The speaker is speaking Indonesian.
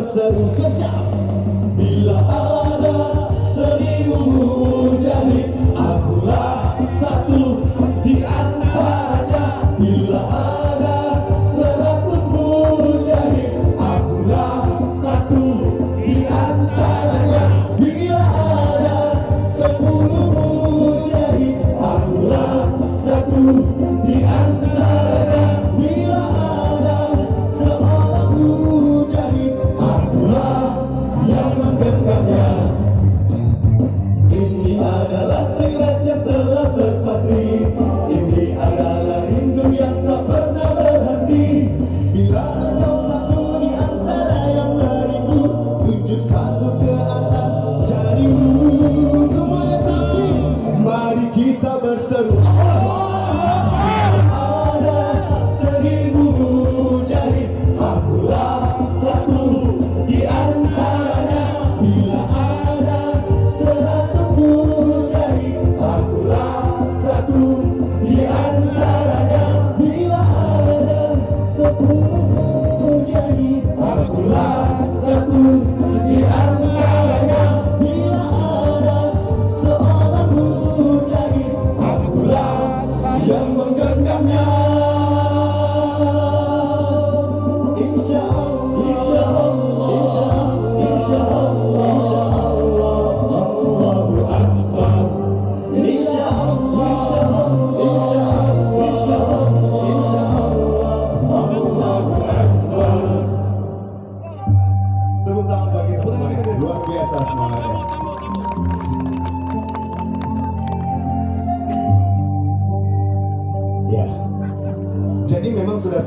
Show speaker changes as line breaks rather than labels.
berseru siap. Bila ada 1000 mujahid, akulah satu di antaranya. Bila ada 100 mujahid, akulah satu di antaranya. Bila ada 10 mujahid, akulah satu di antaranya. Bila ada seorang mujahid, akulah yang menggenggamnya. Ini adalah cikrat yang telah terpatri. Ini adalah rindu yang tak pernah berhenti. Bila engkau satu di antara yang merindu, tunjuk satu ke atas jarimu. Semuanya tapi mari kita berseru. Ada 1000 mujahid, akulah satu di antaranya. Bila ada 100 mujahid, akulah satu di antaranya. Bila ada 10 mujahid, akulah satu di antaranya. Bila ada seorang mujahid, akulah yang menggenggamnya. Insya Allah, insya Allah, insya Allah, insya Allah, insya Allah, Allahu Akbar. Insya Allah, insya Allah, insya Allah, insya Allah, insya Allah, Allahu Akbar. Tepuk tangan bagi teman-teman, luar biasa semangatnya. Ya, jadi memang sudah